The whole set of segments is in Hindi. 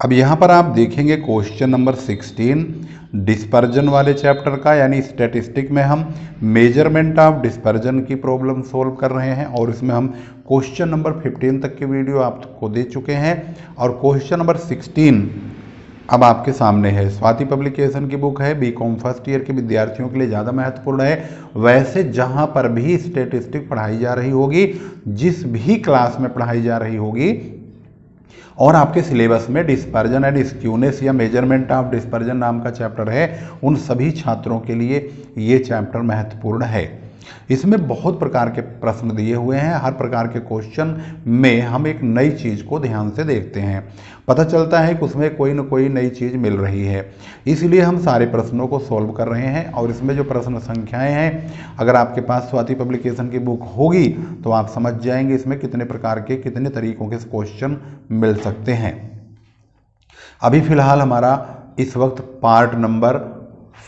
अब यहाँ पर आप देखेंगे क्वेश्चन नंबर 16 डिस्पर्जन वाले चैप्टर का, यानी स्टैटिस्टिक में हम मेजरमेंट ऑफ डिस्पर्जन की प्रॉब्लम सॉल्व कर रहे हैं और इसमें हम क्वेश्चन नंबर 15 तक की वीडियो आपको दे चुके हैं और क्वेश्चन नंबर 16 अब आपके सामने है। स्वाति पब्लिकेशन की बुक है, बीकॉम फर्स्ट ईयर के विद्यार्थियों के लिए ज़्यादा महत्वपूर्ण है। वैसे जहाँ पर भी स्टैटिस्टिक पढ़ाई जा रही होगी, जिस भी क्लास में पढ़ाई जा रही होगी और आपके सिलेबस में डिस्पर्जन एंड स्क्यूनेस या मेजरमेंट ऑफ डिस्पर्जन नाम का चैप्टर है, उन सभी छात्रों के लिए ये चैप्टर महत्वपूर्ण है। इसमें बहुत प्रकार के प्रश्न दिए हुए हैं। हर प्रकार के क्वेश्चन में हम एक नई चीज़ को ध्यान से देखते हैं, पता चलता है कि उसमें कोई न कोई नई चीज़ मिल रही है। इसलिए हम सारे प्रश्नों को सॉल्व कर रहे हैं और इसमें जो प्रश्न संख्याएं हैं, अगर आपके पास स्वाति पब्लिकेशन की बुक होगी तो आप समझ जाएंगे इसमें कितने प्रकार के, कितने तरीकों के क्वेश्चन मिल सकते हैं। अभी फिलहाल हमारा इस वक्त पार्ट नंबर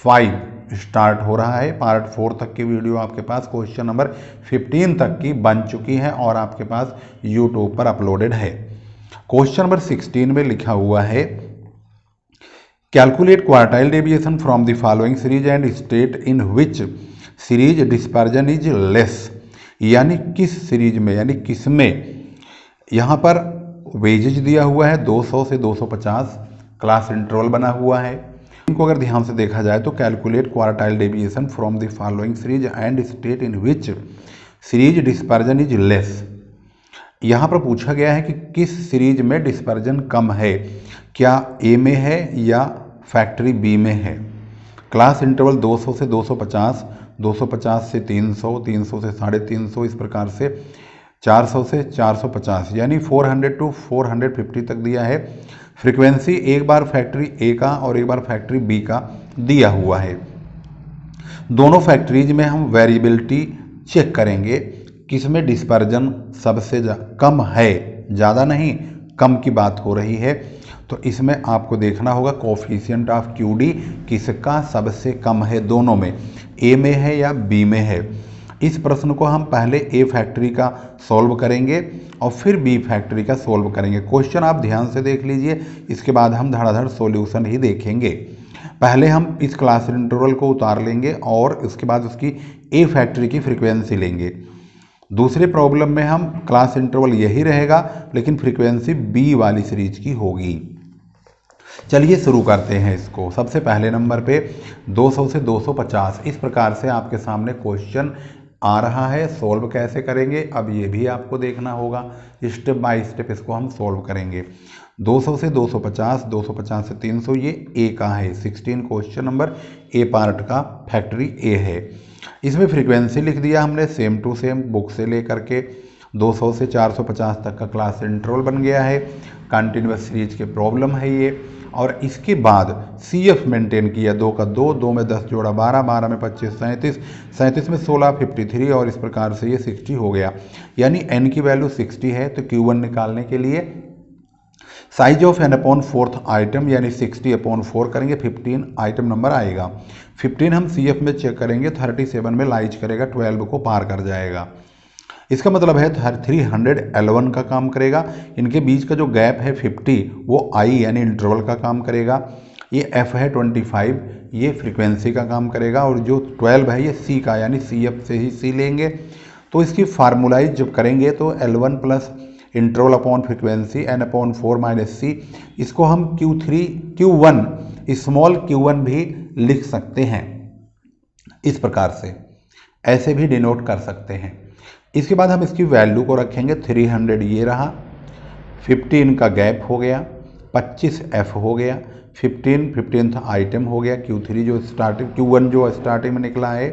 5 स्टार्ट हो रहा है। पार्ट 4 तक की वीडियो आपके पास क्वेश्चन नंबर 15 तक की बन चुकी है और आपके पास यूट्यूब पर अपलोडेड है। क्वेश्चन नंबर 16 में लिखा हुआ है, calculate quartile deviation from the following series and state in which series dispersion is less. यानी किस सीरीज में, यानी किस में, यहाँ पर वेजेज दिया हुआ है 200 से 250, क्लास इंटरवल बना हुआ है। इनको अगर ध्यान से देखा जाए तो calculate quartile deviation from the following series and state in which series dispersion is less. यहाँ पर पूछा गया है कि किस सीरीज में डिस्पर्जन कम है, क्या ए में है या फैक्ट्री बी में है। क्लास इंटरवल 200 से 250, 250 से 300, 300 से 350, इस प्रकार से 400 से 450, यानी 400 टू 450 तक दिया है। फ्रीक्वेंसी एक बार फैक्ट्री ए का और एक बार फैक्ट्री बी का दिया हुआ है। दोनों फैक्ट्रीज में हम वेरिएबिलिटी चेक करेंगे, किसमें डिस्पर्जन सबसे कम है, ज़्यादा नहीं कम की बात हो रही है। तो इसमें आपको देखना होगा कोफिशिएंट ऑफ क्यूडी किसका सबसे कम है, दोनों में, ए में है या बी में है। इस प्रश्न को हम पहले ए फैक्ट्री का सॉल्व करेंगे और फिर बी फैक्ट्री का सॉल्व करेंगे। क्वेश्चन आप ध्यान से देख लीजिए, इसके बाद हम धड़ाधड़ सॉल्यूशन ही देखेंगे। पहले हम इस क्लास इंटरवल को उतार लेंगे और उसके बाद उसकी ए फैक्ट्री की फ्रीक्वेंसी लेंगे। दूसरे प्रॉब्लम में हम क्लास इंटरवल यही रहेगा लेकिन फ्रीक्वेंसी बी वाली सीरीज की होगी। चलिए शुरू करते हैं इसको। सबसे पहले नंबर पे 200 से 250 इस प्रकार से आपके सामने क्वेश्चन आ रहा है। सॉल्व कैसे करेंगे अब ये भी आपको देखना होगा, स्टेप बाय स्टेप इसको हम सॉल्व करेंगे। 200 से 250, 250 से 300 ये ए का है। 16 क्वेश्चन नंबर ए पार्ट का फैक्ट्री ए है। इसमें फ्रीक्वेंसी लिख दिया हमने सेम टू सेम बुक से लेकर के 200 से 450 तक का क्लास इंटरवल बन गया है। कंटिन्यूस सीरीज के प्रॉब्लम है ये। और इसके बाद CF मेंटेन किया, 2 का 2, 2 में 10 जोड़ा 12, 12 में 25 37, 37 में 16 53 और इस प्रकार से ये 60 हो गया। यानी n की वैल्यू 60 है तो Q1 निकालने के लिए साइज ऑफ n/4 आइटम यानी 60/4 करेंगे, 15 आइटम नंबर आएगा। 15 हम CF में चेक करेंगे, 37 में लाइज करेगा, 12 को पार कर जाएगा। इसका मतलब है 311 का काम करेगा। इनके बीच का जो गैप है 50 वो I यानी इंटरवल का काम करेगा। ये F है 25, ये फ्रीक्वेंसी का काम करेगा और जो 12 है ये C का यानी CF से ही C लेंगे। तो इसकी फार्मूलाइज जब करेंगे तो L1 plus interval upon frequency n/4 minus C, इसको हम Q1 स्मॉल q1 भी लिख सकते हैं। इस प्रकार से ऐसे भी डिनोट कर सकते हैं। इसके बाद हम इसकी वैल्यू को रखेंगे, 300 ये रहा, 15 का गैप हो गया, 25 F हो गया, 15th आइटम हो गया, Q3 जो स्टार्टिंग, Q1 जो स्टार्टिंग में निकला है,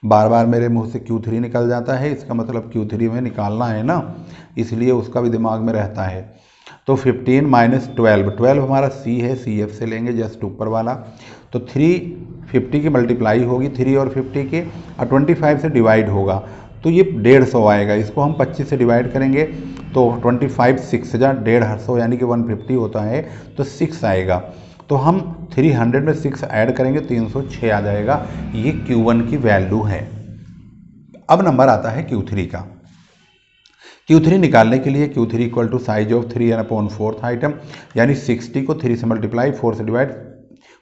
बार बार मेरे मुंह से Q3 निकल जाता है, इसका मतलब Q3 में निकालना है ना, इसलिए उसका भी दिमाग में रहता है। तो 15 माइनस 12 हमारा C है, CF से लेंगे जस्ट ऊपर वाला। तो 350 की मल्टीप्लाई होगी 3 और 50 की और 25 से डिवाइड होगा तो ये 150 आएगा। इसको हम 25 से डिवाइड करेंगे तो 25 6 जा 150 यानी कि 150 होता है तो 6 आएगा। तो हम 300 में 6 ऐड करेंगे 306 आ जाएगा। ये Q1 की वैल्यू है। अब नंबर आता है Q3 का। Q3 निकालने के लिए Q3 equal to size of 3n/4 item, यानी 60 को 3 से मल्टीप्लाई 4 से डिवाइड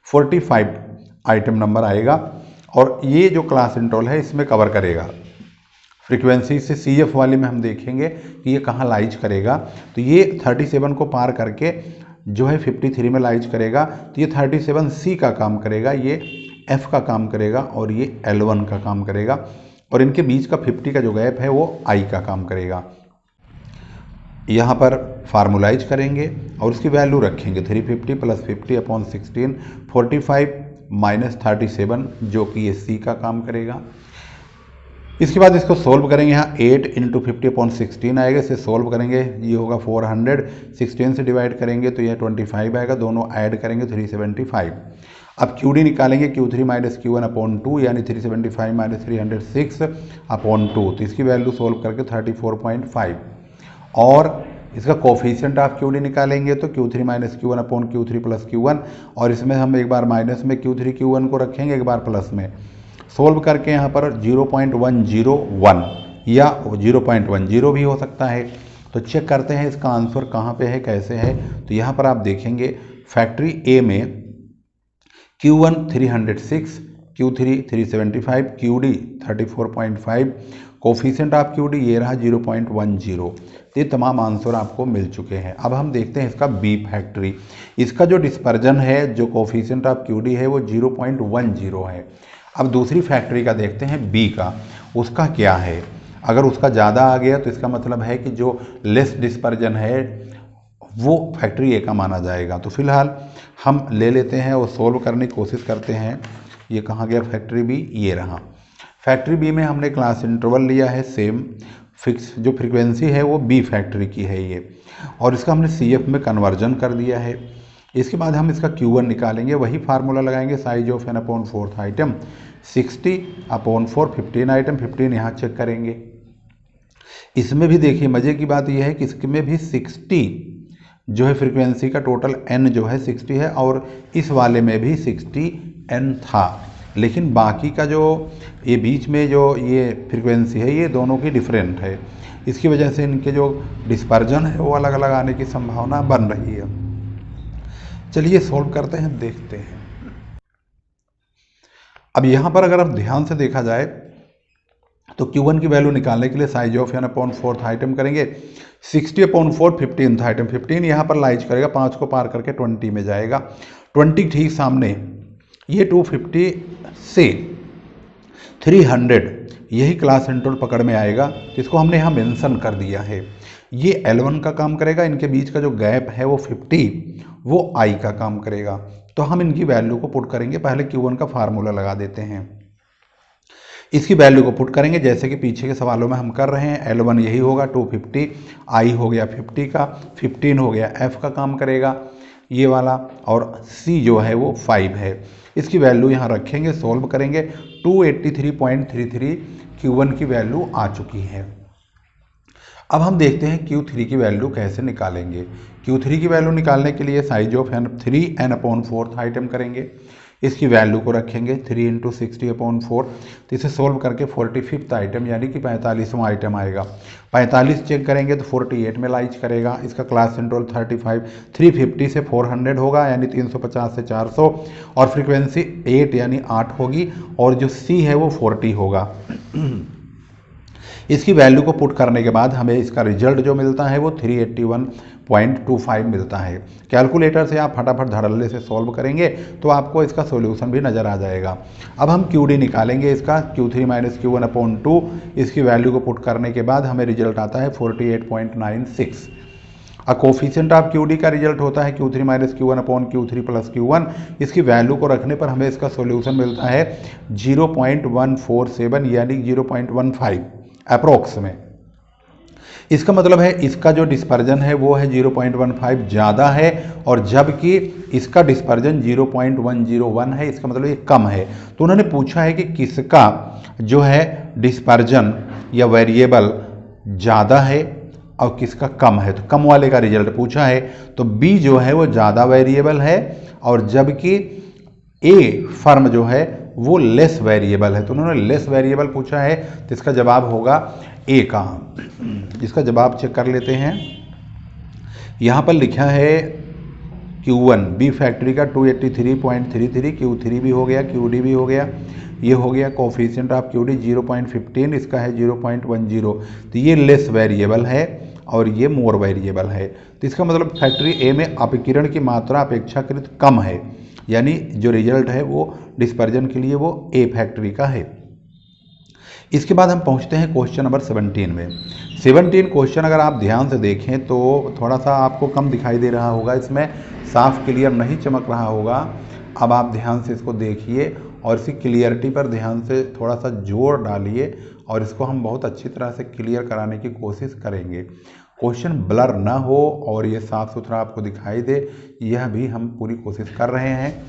45 आइटम नंबर आएगा। और ये जो क्लास इंटरवल है इसमें कवर करेगा। फ्रीक्वेंसी से CF वाले में हम देखेंगे कि ये कहाँ लाइज करेगा। तो ये 37 को पार करके जो है 53 में लाइज करेगा। तो ये 37C का काम करेगा, ये F का काम करेगा और ये L1 का काम करेगा। और इनके बीच का 50 का जो गैप है वो I का काम करेगा। यहाँ पर फार्मूलाइज करेंगे और उसकी वैल्यू रखेंगे 350 + 50/16 45 - 37 जो कि ये C का काम करेगा। इसके बाद इसको सोल्व करेंगे। यहाँ 8 × 50/16 आएगा, इसे सोल्व करेंगे, ये होगा 400। 16 से डिवाइड करेंगे तो यह 25 आएगा, दोनों ऐड करेंगे 375। अब QD निकालेंगे, Q3 - Q1/2 यानी 375 - 306/2। तो इसकी वैल्यू सोल्व करके 34.5। और इसका कोफिशिएंट ऑफ QD निकालेंगे तो Q3 - Q1/Q3 + Q1, और इसमें हम एक बार माइनस में Q3 Q1 को रखेंगे, एक बार प्लस में। सोल्व करके यहाँ पर 0.101 या 0.10 भी हो सकता है। तो चेक करते हैं इसका आंसर कहाँ पे है, कैसे है। तो यहाँ पर आप देखेंगे फैक्ट्री A में Q1 306, Q3 375, QD 34.5, coefficient of QD ये रहा 0.10। ये तमाम आंसर आपको मिल चुके हैं। अब हम देखते हैं इसका B फैक्ट्री। इसका जो डिस्पर्जन है, जो कोफिशिएंट ऑफ QD है वो 0.10 है। अब दूसरी फैक्ट्री का देखते हैं B का, उसका क्या है। अगर उसका ज़्यादा आ गया तो इसका मतलब है कि जो लेस डिस्पर्जन है वो फैक्ट्री A का माना जाएगा। तो फिलहाल हम ले लेते हैं और सोल्व करने की कोशिश करते हैं। ये कहाँ गया फैक्ट्री B, ये रहा। फैक्ट्री B में हमने क्लास इंटरवल लिया है सेम फिक्स, जो फ्रीक्वेंसी है वो B फैक्ट्री की है ये, और इसका हमने CF में कन्वर्जन कर दिया है। इसके बाद हम इसका Q1 निकालेंगे, वही फार्मूला लगाएंगे, size of n/4 item 60/4 15 item, 15 यहाँ चेक करेंगे। इसमें भी देखिए मज़े की बात यह है कि इसमें भी 60 जो है फ्रीक्वेंसी का टोटल n जो है 60 है, और इस वाले में भी 60n था। लेकिन बाकी का जो ये बीच में जो ये फ्रीक्वेंसी है ये दोनों की डिफरेंट है। इसकी वजह से इनके जो डिस्पर्जन है वो अलग अलग आने की संभावना बन रही है। चलिए सोल्व करते हैं, देखते हैं। अब यहाँ पर अगर अब ध्यान से देखा जाए तो Q1 की वैल्यू निकालने के लिए साइज ऑफ n/4 आइटम करेंगे। 60/4 15 आइटम, 15 यहाँ पर लाइज करेगा, 5 को पार करके 20 में जाएगा। 20 ठीक सामने, ये 250 से 300 यही क्लास इंटरवल पकड़ में आएगा। तो इसको हमने यहाँ मेंशन कर दिया है। ये L1 का काम करेगा, इनके बीच का जो गैप है वो 50, वो I का काम करेगा। तो हम इनकी वैल्यू को पुट करेंगे। पहले Q1 का फार्मूला लगा देते हैं, इसकी वैल्यू को पुट करेंगे जैसे कि पीछे के सवालों में हम कर रहे हैं। L1 यही होगा 250, I हो गया 50 का, 15 हो गया F का काम करेगा ये वाला, और C जो है वो 5 है। इसकी वैल्यू यहाँ रखेंगे, सोल्व करेंगे। 283.33 Q1 की वैल्यू आ चुकी है। अब हम देखते हैं Q3 की वैल्यू कैसे निकालेंगे। Q3 की वैल्यू निकालने के लिए साइज ऑफ 3n/4 आइटम करेंगे। इसकी वैल्यू को रखेंगे 3 × 60/4। तो इसे सोल्व करके 45वां आइटम यानी कि 45वां आइटम आएगा। 45 चेक करेंगे तो 48 में लाइज करेगा। इसका क्लास इंटरवल 35, 350 से 400 होगा यानी 350 से 400, और फ्रीक्वेंसी 8 यानी 8 होगी, और जो C है वो 40 होगा। इसकी वैल्यू को पुट करने के बाद हमें इसका रिजल्ट जो मिलता है वो 381.25 मिलता है। कैलकुलेटर से आप फटाफट धड़ल्ले से सॉल्व करेंगे तो आपको इसका सॉल्यूशन भी नज़र आ जाएगा। अब हम QD निकालेंगे इसका, Q3 - Q1/2। इसकी वैल्यू को पुट करने के बाद हमें रिजल्ट आता है 48.96। अब कोफिशिएंट ऑफ QD का रिजल्ट होता है Q3 - Q1/Q3 + Q1। इसकी वैल्यू को रखने पर हमें इसका सॉल्यूशन मिलता है 0.147 यानी 0.15 अप्रोक्स में। इसका मतलब है इसका जो डिस्पर्जन है वो है 0.15 ज़्यादा है, और जबकि इसका डिस्पर्जन 0.101 है, इसका मतलब ये कम है। तो उन्होंने पूछा है कि किसका जो है डिस्पर्जन या वेरिएबल ज़्यादा है और किसका कम है। तो कम वाले का रिजल्ट पूछा है, तो B जो है वो ज़्यादा वेरिएबल है, और जबकि A फर्म जो है वो लेस वेरिएबल है। तो उन्होंने लेस वेरिएबल पूछा है, तो इसका जवाब होगा ए का। इसका जवाब चेक कर लेते हैं। यहाँ पर लिखा है Q1 बी फैक्ट्री का 283.33, Q3 भी हो गया, QD भी हो गया, ये हो गया कोफिशिएंट ऑफ QD 0.15, इसका है 0.10। तो ये लेस वेरिएबल है और ये मोर वेरिएबल है। तो इसका मतलब फैक्ट्री ए में अपकिरण की मात्रा अपेक्षाकृत कम है, यानी जो रिजल्ट है वो डिस्पर्जन के लिए वो ए फैक्ट्री का है। इसके बाद हम पहुंचते हैं क्वेश्चन नंबर 17 में। 17 क्वेश्चन अगर आप ध्यान से देखें तो थोड़ा सा आपको कम दिखाई दे रहा होगा, इसमें साफ क्लियर नहीं चमक रहा होगा। अब आप ध्यान से इसको देखिए और इसकी क्लियरिटी पर ध्यान से थोड़ा सा जोर डालिए और इसको हम बहुत अच्छी तरह से क्लियर कराने की कोशिश करेंगे। क्वेश्चन ब्लर ना हो और ये साफ़ सुथरा आपको दिखाई दे, यह भी हम पूरी कोशिश कर रहे हैं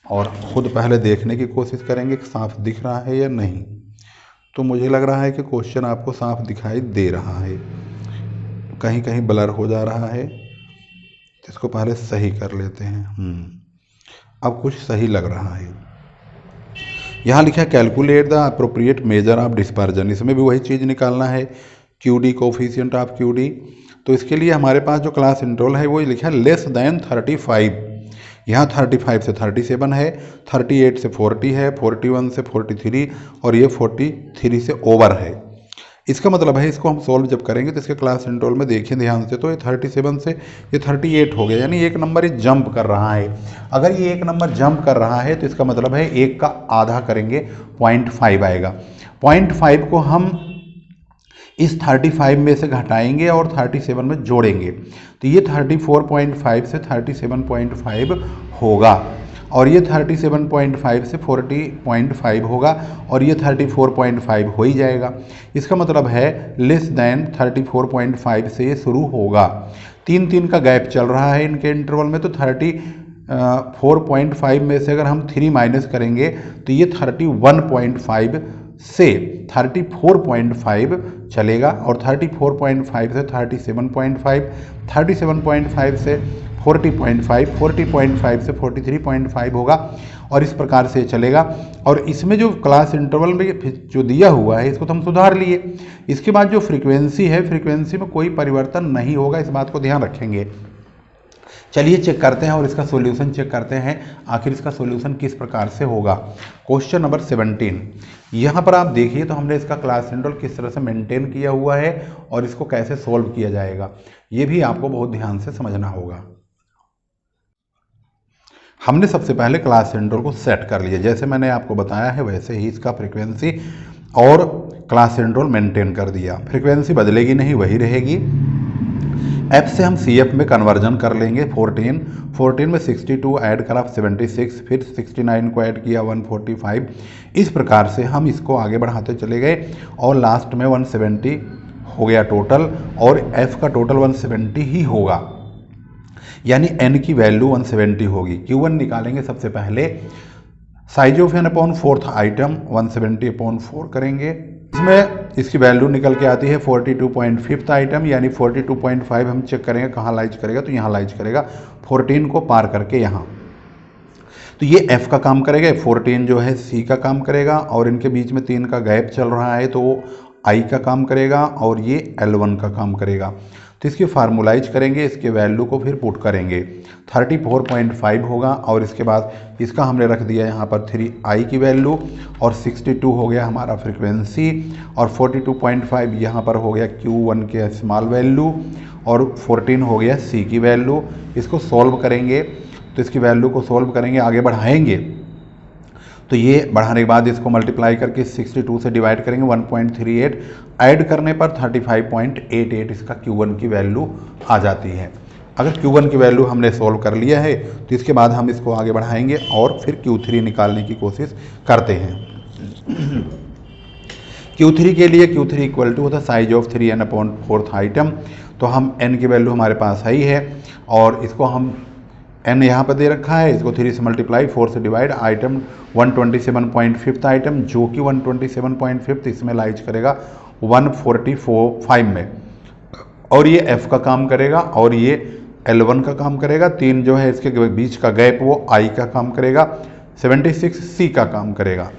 और ख़ुद पहले देखने की कोशिश करेंगे कि साफ दिख रहा है या नहीं। तो मुझे लग रहा है कि क्वेश्चन आपको साफ दिखाई दे रहा है, कहीं कहीं ब्लर हो जा रहा है, तो इसको पहले सही कर लेते हैं। अब कुछ सही लग रहा है। यहाँ लिखा है calculate the appropriate measure of dispersion, इसमें भी वही चीज़ निकालना है, QD कोफिशिएंट ऑफ QD। तो इसके लिए हमारे पास जो क्लास इंटरवल है वो लिखा है लेस देन 35। यहाँ 35 से 37 है, 38 से 40 है, 41 से 43 और ये 43 से ओवर है। इसका मतलब है इसको हम सॉल्व जब करेंगे तो इसके क्लास इंटरवल में देखें ध्यान से, तो ये 37 से ये 38 हो गया, यानी एक नंबर ये जंप कर रहा है। अगर ये एक नंबर जंप कर रहा है तो इसका मतलब है एक का आधा करेंगे 0.5 आएगा। 0.5 को हम इस 35 में से घटाएंगे और 37 में जोड़ेंगे, तो ये 34.5 से 37.5 होगा और ये 37.5 से 40.5 होगा और ये 34.5 हो ही जाएगा। इसका मतलब है लेस देन 34.5 से ये शुरू होगा। 3 का गैप चल रहा है इनके इंटरवल में, तो 34.5 में से अगर हम 3 माइनस करेंगे तो ये 31.5 से 34.5 चलेगा और 34.5 से 37.5, 37.5 से 40.5, 40.5 से 43.5 होगा और इस प्रकार से चलेगा। और इसमें जो क्लास इंटरवल में जो दिया हुआ है इसको तो हम सुधार लिए। इसके बाद जो फ्रीक्वेंसी है, फ्रीक्वेंसी में कोई परिवर्तन नहीं होगा, इस बात को ध्यान रखेंगे। चलिए चेक करते हैं और इसका सॉल्यूशन चेक करते हैं, आखिर इसका सॉल्यूशन किस प्रकार से होगा। क्वेश्चन नंबर 17, यहाँ पर आप देखिए तो हमने इसका क्लास इंटरवल किस तरह से मेंटेन किया हुआ है और इसको कैसे सॉल्व किया जाएगा, ये भी आपको बहुत ध्यान से समझना होगा। हमने सबसे पहले क्लास इंटरवल को सेट कर लिया, जैसे मैंने आपको बताया है वैसे ही इसका फ्रीक्वेंसी और क्लास इंटरवल मेंटेन कर दिया। फ्रीक्वेंसी बदलेगी नहीं, वही रहेगी। F से हम CF में कन्वर्जन कर लेंगे। 14 में 62 ऐड करा 76, फिर 69 को ऐड किया 145। इस प्रकार से हम इसको आगे बढ़ाते चले गए और लास्ट में 170 हो गया टोटल और F का टोटल 170 ही होगा, यानी N की वैल्यू 170 होगी। Q1 निकालेंगे सबसे पहले, size of N upon 4th item 170 upon 4 करेंगे, इसमें इसकी वैल्यू निकल के आती है 42.5 आइटम, यानी 42.5 हम चेक करेंगे कहाँ लाइज करेगा, तो यहाँ लाइज करेगा 14 को पार करके यहाँ। तो ये F का काम करेगा, 14 जो है C का काम करेगा और इनके बीच में 3 का गैप चल रहा है तो I का काम करेगा और ये L1 का काम करेगा। तो इसकी फार्मूलाइज करेंगे, इसके वैल्यू को फिर पुट करेंगे, 34.5 होगा और इसके बाद इसका हमने रख दिया यहाँ पर 3i की वैल्यू और 62 हो गया हमारा फ्रीक्वेंसी और 42.5 यहाँ पर हो गया Q1 के स्मॉल वैल्यू और 14 हो गया C की वैल्यू। इसको सॉल्व करेंगे तो इसकी वैल्यू को सॉल्व करेंगे, आगे बढ़ाएंगे तो ये बढ़ाने के बाद इसको मल्टीप्लाई करके 62 से डिवाइड करेंगे 1.38, ऐड करने पर 35.88 इसका Q1 की वैल्यू आ जाती है। अगर Q1 की वैल्यू हमने सॉल्व कर लिया है तो इसके बाद हम इसको आगे बढ़ाएंगे और फिर Q3 निकालने की कोशिश करते हैं। Q3 के लिए Q3 इक्वल टू होता है size of 3n upon 4th item, तो हम n की वैल्यू हमारे पास है ही है और इसको हम n यहाँ पर दे रखा है, इसको 3 से मल्टीप्लाई 4 से डिवाइड, आइटम 127.5 आइटम जो कि 127.5 इसमें लाइज करेगा 145 में और ये F का काम करेगा और ये L1 का काम करेगा। 3 जो है इसके बीच का गैप वो I का काम करेगा, 76 C का काम करेगा।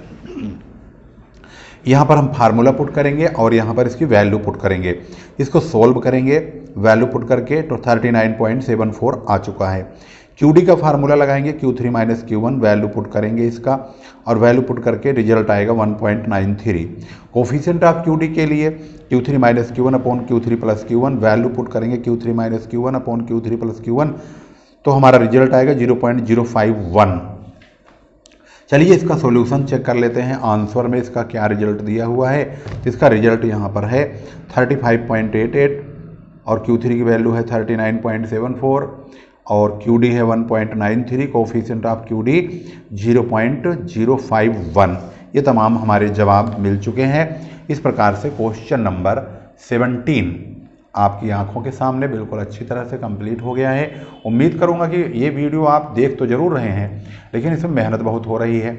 यहाँ पर हम फार्मूला पुट करेंगे और यहाँ पर इसकी वैल्यू पुट करेंगे। इसको सोल्व करेंगे, वैल्यू पुट करके तो 39.74 आ चुका है। QD का फार्मूला लगाएंगे, Q3 minus Q1, value put करेंगे इसका और वैल्यू पुट करके रिजल्ट आएगा 1.93। कोफिशिएंट ऑफ QD के लिए Q3 minus Q1 upon Q3 plus Q1, value put करेंगे Q3 minus Q1 upon Q3 plus Q1, तो हमारा रिजल्ट आएगा 0.051। चलिए इसका सॉल्यूशन चेक कर लेते हैं, आंसर में इसका क्या रिजल्ट दिया हुआ है। इसका रिजल्ट यहाँ पर है 35.88 और Q3 की वैल्यू है 39.74 और QD है 1.93, कोफिशिएंट ऑफ QD 0.051। ये तमाम हमारे जवाब मिल चुके हैं। इस प्रकार से क्वेश्चन नंबर 17 आपकी आंखों के सामने बिल्कुल अच्छी तरह से कंप्लीट हो गया है। उम्मीद करूंगा कि ये वीडियो आप देख तो जरूर रहे हैं, लेकिन इसमें मेहनत बहुत हो रही है,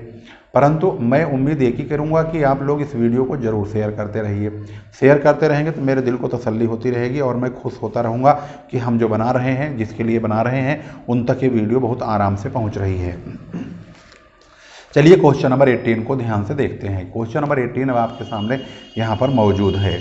परंतु मैं उम्मीद एक ही करूंगा कि आप लोग इस वीडियो को जरूर शेयर करते रहिए। शेयर करते रहेंगे तो मेरे दिल को तसल्ली होती रहेगी और मैं खुश होता रहूँगा कि हम जो बना रहे हैं, जिसके लिए बना रहे हैं, उन तक ये वीडियो बहुत आराम से पहुँच रही है। चलिए क्वेश्चन नंबर 18 को ध्यान से देखते हैं। क्वेश्चन नंबर 18 अब आपके सामने यहाँ पर मौजूद है।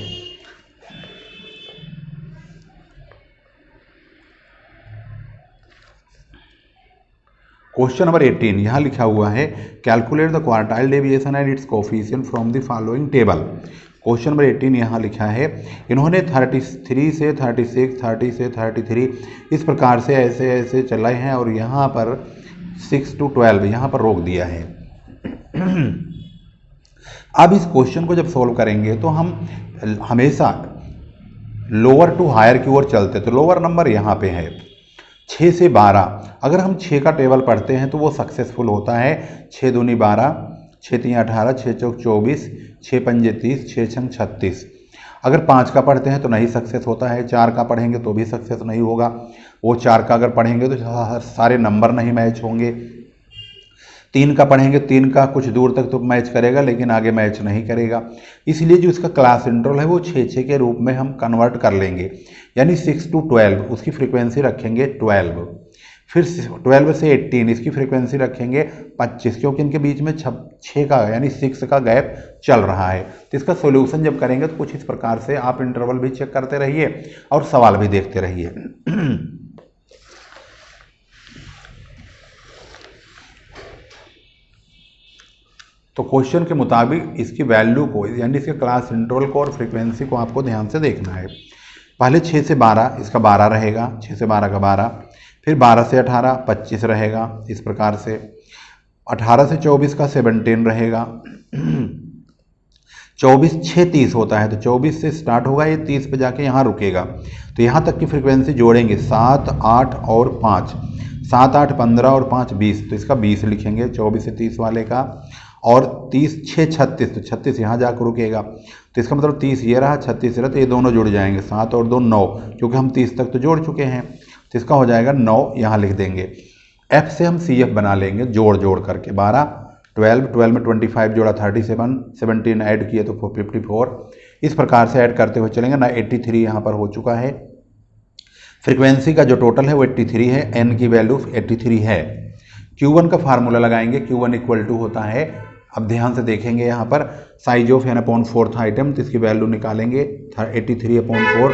क्वेश्चन नंबर 18 यहाँ लिखा हुआ है, calculate the quartile deviation and it's coefficient from the following table. Question number 18 यहाँ लिखा है, इन्होंने 33 से 36, 30 से 33 इस प्रकार से ऐसे ऐसे चलाए हैं और यहाँ पर 6 to 12 यहाँ पर रोक दिया है। अब इस क्वेश्चन को जब सॉल्व करेंगे तो हम हमेशा लोअर टू हायर की ओर चलते, तो लोअर नंबर यहाँ पे है 6 से 12। अगर हम 6 का टेबल पढ़ते हैं तो वो सक्सेसफुल होता है। 6 दूनी 12, 6 तीन 18, 6 चौक 24, 6 पंजे 30, 6 छंग 36। अगर 5 का पढ़ते हैं तो नहीं सक्सेस होता है। 4 का पढ़ेंगे तो भी सक्सेस नहीं होगा। वो 4 का अगर पढ़ेंगे तो सारे नंबर नहीं मैच होंगे। 3 का पढ़ेंगे, 3 का कुछ दूर तक तो मैच करेगा लेकिन आगे मैच नहीं करेगा। इसलिए जो इसका क्लास इंटरवल है वो 6 के रूप में हम कन्वर्ट कर लेंगे, यानी 6 to 12 उसकी फ्रीक्वेंसी रखेंगे 12। फिर 12 से 18 इसकी फ्रीक्वेंसी रखेंगे 25, क्योंकि इनके बीच में 6 का यानी 6 का गैप चल रहा है। तो इसका सॉल्यूशन जब करेंगे तो कुछ इस प्रकार से आप इंटरवल भी चेक करते रहिए और सवाल भी देखते रहिए। तो क्वेश्चन के मुताबिक इसकी वैल्यू को यानी इसके क्लास इंटरवल को और फ्रीक्वेंसी को आपको ध्यान से देखना है। पहले 6 से 12 इसका 12 रहेगा, 6 से 12 का 12, फिर 12 से 18 25 रहेगा इस प्रकार से। 18 से 24 का 17 रहेगा। 24 6 30 होता है, तो 24 से स्टार्ट होगा, ये 30 पे जाके यहाँ रुकेगा। तो यहाँ तक की फ्रीक्वेंसी जोड़ेंगे 7, 8 और 5, 7, 8, 15 और 5 20, तो इसका 20 लिखेंगे 24 से 30 वाले का। और 30 6 36, तो 36 यहाँ जाकर रुकेगा, तो इसका मतलब 30 ये रहा, 36 रहा, तो ये दोनों जुड़ जाएंगे, 7 और 2 9, क्योंकि हम 30 तक तो जोड़ चुके हैं, तो इसका हो जाएगा 9 यहाँ लिख देंगे। F से हम CF बना लेंगे जोड़ करके 12, 12 में 25 जोड़ा 37, 17 ऐड किए तो 54। इस प्रकार से ऐड करते हुए चलेंगे ना। 83 यहाँ पर हो चुका है। फ्रीक्वेंसी का जो टोटल है वो 83 है, N की वैल्यू 83 है। Q1 का फार्मूला लगाएंगे, Q1 इक्वल टू होता है, अब ध्यान से देखेंगे यहाँ पर साइज ऑफ n/4 आइटम, तो इसकी वैल्यू निकालेंगे 83/4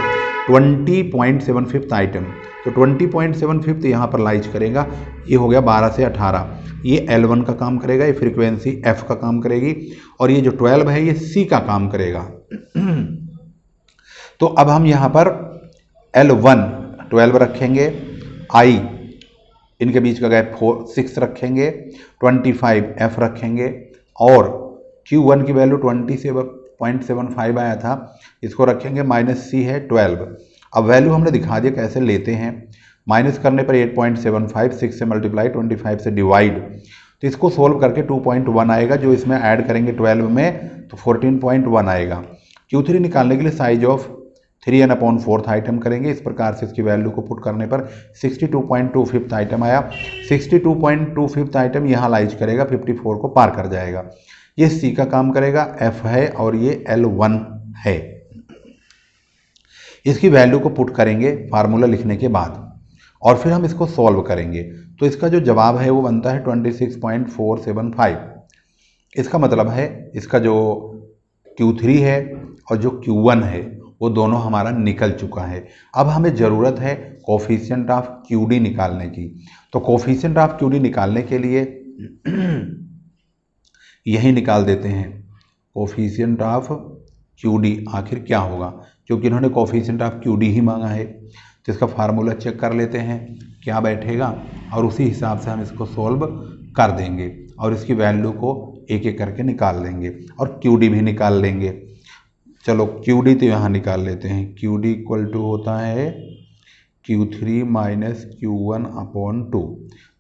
20.75 आइटम, तो 20.75 यहाँ पर लाइज करेगा। ये हो गया 12 से 18, ये L1 का काम करेगा, ये फ्रीक्वेंसी F का काम करेगी, और ये जो 12 है ये C का काम करेगा। तो अब हम यहाँ पर L1 12 रखेंगे, I इनके बीच का गैप 6 रखेंगे, 25 F रखेंगे, और Q1 की वैल्यू 20.75 आया था, इसको रखेंगे, माइनस C है 12। अब वैल्यू हमने दिखा दिया कैसे लेते हैं। माइनस करने पर 8.75, 6 से मल्टीप्लाई, 25 से डिवाइड, तो इसको सोल्व करके 2.1 आएगा, जो इसमें ऐड करेंगे 12 में तो 14.1 आएगा। Q3 निकालने के लिए साइज ऑफ 3n/4 आइटम करेंगे, इस प्रकार से इसकी वैल्यू को पुट करने पर 62.25 आइटम आया। 62.25 आइटम यहाँ लाइज करेगा, 54 को पार कर जाएगा। ये C का काम करेगा, F है, और ये L1 है। इसकी वैल्यू को पुट करेंगे फार्मूला लिखने के बाद, और फिर हम इसको सॉल्व करेंगे, तो इसका जो जवाब है वो बनता है 26.475। इसका मतलब है इसका जो Q3 है और जो Q1 है वो दोनों हमारा निकल चुका है। अब हमें ज़रूरत है कोफिशिएंट ऑफ QD निकालने की। तो कोफिशिएंट ऑफ QD निकालने के लिए यही निकाल देते हैं, कोफिशिएंट ऑफ QD आखिर क्या होगा, क्योंकि इन्होंने कोफिशिएंट ऑफ QD ही मांगा है। तो इसका फार्मूला चेक कर लेते हैं क्या बैठेगा और उसी हिसाब से हम इसको सॉल्व कर देंगे और इसकी वैल्यू को एक एक करके निकाल लेंगे और QD भी निकाल लेंगे। चलो QD तो यहाँ निकाल लेते हैं। QD इक्वल टू होता है Q3 माइनस Q1 अपॉन 2।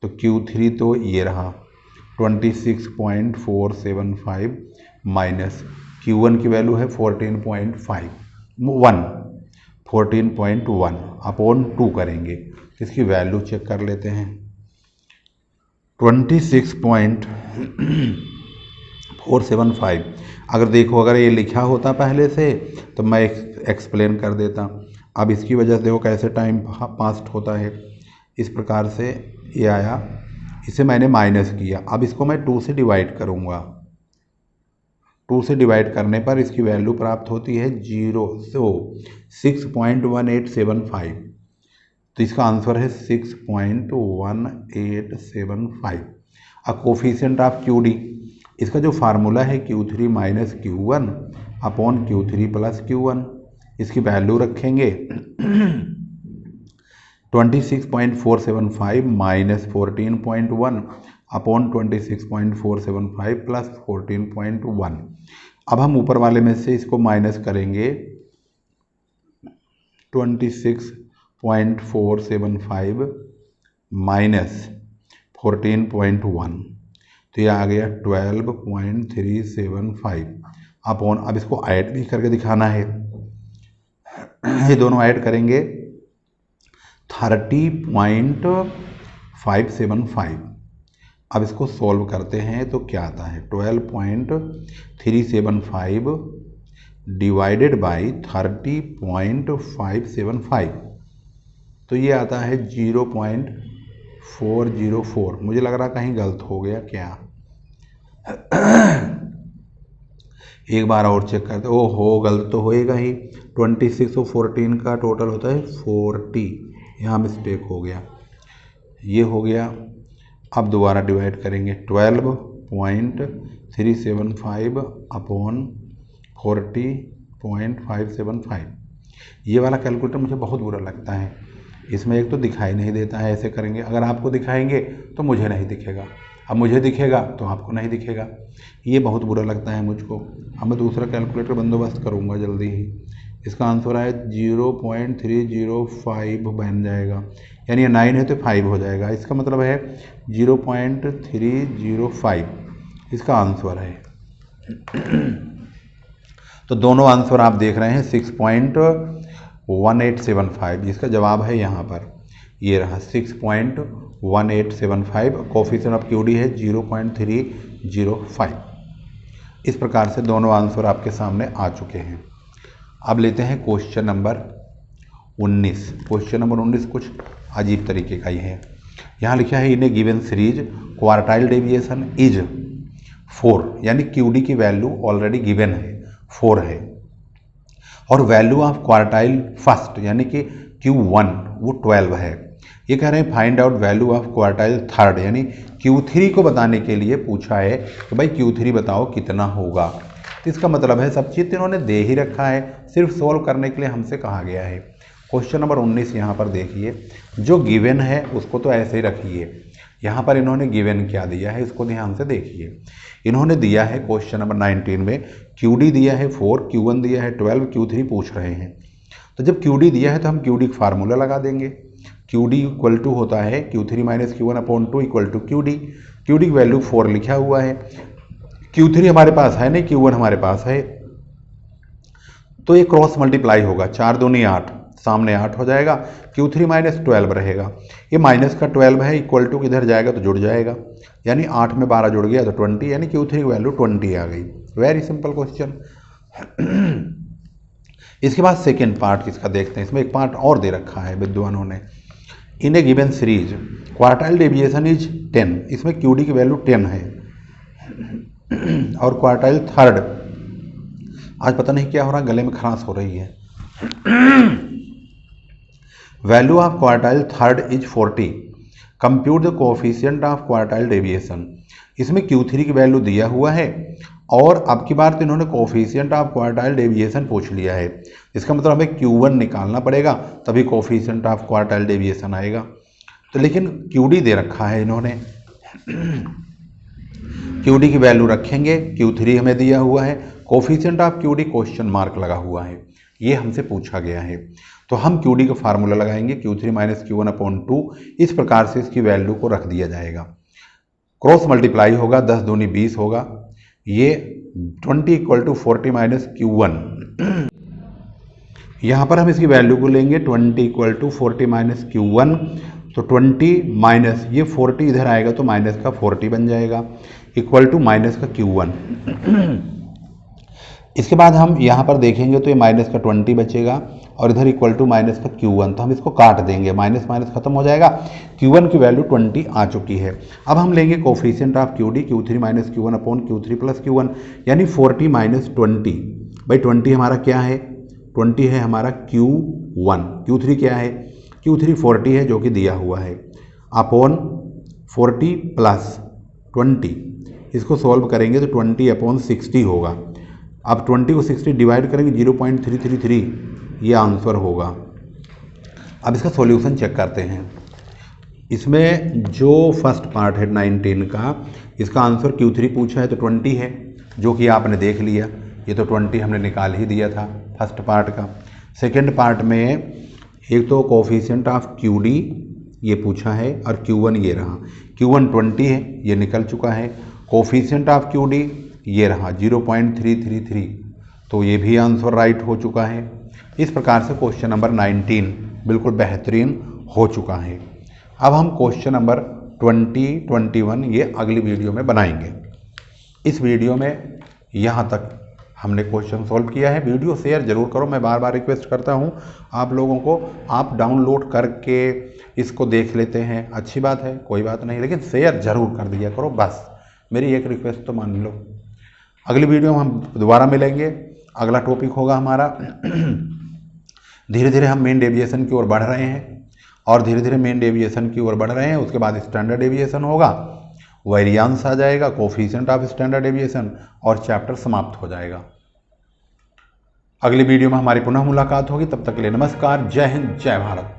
तो Q3 तो ये रहा 26.475 माइनस Q1 की वैल्यू है 14.1 अपॉन 2 करेंगे। तो इसकी वैल्यू चेक कर लेते हैं। 26.475 अगर देखो, अगर ये लिखा होता पहले से तो मैं एक्सप्लेन कर देता। अब इसकी वजह से देखो कैसे टाइम पास्ट होता है। इस प्रकार से ये आया, इसे मैंने माइनस किया। अब इसको मैं 2 से डिवाइड करूँगा। 2 से डिवाइड करने पर इसकी वैल्यू प्राप्त होती है 6.1875। तो इसका आंसर है 6.1875। अब कोफिशिएंट ऑफ QD, इसका जो फार्मूला है Q3 minus Q1 upon Q3 plus Q1, इसकी वैल्यू रखेंगे 26.475 माइनस 14.1 अपॉन 26.475 प्लस 14.1। अब हम ऊपर वाले में से इसको माइनस करेंगे 26.475 माइनस 14.1, तो ये आ गया 12.375 अपॉन, अब इसको ऐड भी करके दिखाना है। ये दोनों ऐड करेंगे 30.575। अब इसको सॉल्व करते हैं तो क्या आता है 12.375 डिवाइडेड बाई 30.575, तो ये आता है 0.404। मुझे लग रहा कहीं गलत हो गया क्या। एक बार और चेक करते। ओहो, गलत तो होएगा ही। 26 और 14 का टोटल होता है 40, यहाँ मिस्टेक हो गया, ये हो गया। अब दोबारा डिवाइड करेंगे 12.375 अपॉन 40.575। ये वाला कैलकुलेटर मुझे बहुत बुरा लगता है, इसमें एक तो दिखाई नहीं देता है। ऐसे करेंगे, अगर आपको दिखाएंगे तो मुझे नहीं दिखेगा, अब मुझे दिखेगा तो आपको नहीं दिखेगा। ये बहुत बुरा लगता है मुझको। अब मैं दूसरा कैलकुलेटर बंदोबस्त करूँगा जल्दी ही। इसका आंसर आया 0.305 बन जाएगा, यानी ये 9 है तो 5 हो जाएगा। इसका मतलब है 0.305 इसका आंसर है। तो दोनों आंसर आप देख रहे हैं 6.1875, जिसका जवाब है यहाँ पर ये रहा 6.1875। कोफिशिएंट ऑफ QD है 0.305। इस प्रकार से दोनों आंसर आपके सामने आ चुके हैं। अब लेते हैं क्वेश्चन नंबर 19। क्वेश्चन नंबर 19 कुछ अजीब तरीके का ही है। यहाँ लिखा है in a given series quartile deviation is 4, यानी QD की वैल्यू ऑलरेडी गिवन है 4 है, और वैल्यू ऑफ क्वार्टाइल फर्स्ट यानी कि Q1 वो 12 है। ये कह रहे हैं find out value of quartile third, यानी Q3 को बताने के लिए पूछा है कि भाई Q3 बताओ कितना होगा। तो इसका मतलब है सब चीज़ इन्होंने दे ही रखा है, सिर्फ सोल्व करने के लिए हमसे कहा गया है। क्वेश्चन नंबर 19 यहाँ पर देखिए, जो गिवन है उसको तो ऐसे ही रखिए। यहाँ पर इन्होंने गिवन क्या दिया है इसको ध्यान से देखिए। इन्होंने दिया है क्वेश्चन नंबर 19 में QD दिया है 4, Q1 दिया है 12, Q3 पूछ रहे हैं। तो जब QD दिया है तो हम QD का फार्मूला लगा देंगे। QD इक्वल टू होता है Q3 minus Q1 upon 2 equal to QD। QD की वैल्यू 4 लिखा हुआ है, Q3 हमारे पास है नहीं, Q1 हमारे पास है, तो ये क्रॉस मल्टीप्लाई होगा, 4 दूनी 8, सामने 8 हो जाएगा, Q3 माइनस 12 रहेगा। ये माइनस का 12 है, इक्वल टू किधर जाएगा तो जुड़ जाएगा, यानी 8 में 12 जुड़ गया तो 20, यानी Q3 की वैल्यू 20 आ गई। Very simple question. इसके बाद सेकेंड पार्ट इसका देखते हैं। इसमें एक पार्ट और दे रखा है विद्वानों ने। In a given series quartile deviation is 10, इसमें QD की वैल्यू 10 है और क्वार्टाइल थर्ड आज पता नहीं क्या हो रहा, गले में खराश हो रही है। Value of quartile third is 40, compute the coefficient of quartile deviation. इसमें Q3 की वैल्यू दिया हुआ है और अब की बार तो इन्होंने कोएफिशिएंट ऑफ क्वार्टाइल डेविएशन पूछ लिया है। इसका मतलब हमें Q1 निकालना पड़ेगा, तभी कोएफिशिएंट ऑफ क्वार्टाइल डेविएशन आएगा। तो लेकिन QD दे रखा है इन्होंने, QD की वैल्यू रखेंगे, Q3 हमें दिया हुआ है, coefficient of QD question mark लगा हुआ है, ये हमसे पूछा गया है। तो हम QD का फार्मूला लगाएंगे, Q3 माइनस Q1 अपॉन 2। इस प्रकार से इसकी वैल्यू को रख दिया जाएगा, क्रॉस मल्टीप्लाई होगा, 10 दूनी 20 होगा, ये 20 इक्वल टू 40 माइनस Q1। यहाँ पर हम इसकी वैल्यू को लेंगे 20 इक्वल टू 40 माइनस Q1, तो 20 माइनस ये 40 इधर आएगा तो माइनस का 40 बन जाएगा, इक्वल टू माइनस का Q1। इसके बाद हम यहाँ पर देखेंगे तो ये माइनस का 20 बचेगा और इधर इक्वल टू माइनस का Q1, तो हम इसको काट देंगे, माइनस माइनस खत्म हो जाएगा, Q1 की वैल्यू 20 आ चुकी है। अब हम लेंगे coefficient of QD, Q3 minus Q1 upon Q3 plus Q1, यानी 40 माइनस 20। भाई 20 हमारा क्या है, 20 है हमारा Q1, Q3 क्या है, Q3 40 है जो कि दिया हुआ है, अपॉन 40 प्लस 20, इसको सॉल्व करेंगे तो 20 अपॉन 60 होगा। अब 20 को 60 डिवाइड करेंगे 0.333, ये आंसर होगा। अब इसका सॉल्यूशन चेक करते हैं। इसमें जो फर्स्ट पार्ट है 19 का, इसका आंसर Q3 पूछा है तो 20 है, जो कि आपने देख लिया, ये तो 20 हमने निकाल ही दिया था फर्स्ट पार्ट का। सेकंड पार्ट में एक तो कोएफिशिएंट ऑफ QD ये पूछा है और Q1 ये रहा, Q1 20 है, ये निकल चुका है, कोएफिशिएंट ऑफ QD ये रहा 0.333, तो ये भी आंसर राइट हो चुका है। इस प्रकार से क्वेश्चन नंबर 19 बिल्कुल बेहतरीन हो चुका है। अब हम क्वेश्चन नंबर 20, 21 ये अगली वीडियो में बनाएंगे। इस वीडियो में यहाँ तक हमने क्वेश्चन सॉल्व किया है। वीडियो शेयर जरूर करो, मैं बार बार रिक्वेस्ट करता हूँ आप लोगों को। आप डाउनलोड करके इसको देख लेते हैं, अच्छी बात है, कोई बात नहीं, लेकिन शेयर जरूर कर दिया करो, बस मेरी एक रिक्वेस्ट तो मान लो। अगली वीडियो में हम दोबारा मिलेंगे, अगला टॉपिक होगा हमारा धीरे धीरे हम मेन डेविएशन की ओर बढ़ रहे हैं और धीरे धीरे मेन डेविएशन की ओर बढ़ रहे हैं, उसके बाद स्टैंडर्ड डेविएशन होगा, वेरिएंस आ जाएगा, कोएफिशिएंट ऑफ स्टैंडर्ड डेविएशन, और चैप्टर समाप्त हो जाएगा। अगली वीडियो में हमारी पुनः मुलाकात होगी, तब तक के लिए नमस्कार, जय हिंद, जय भारत।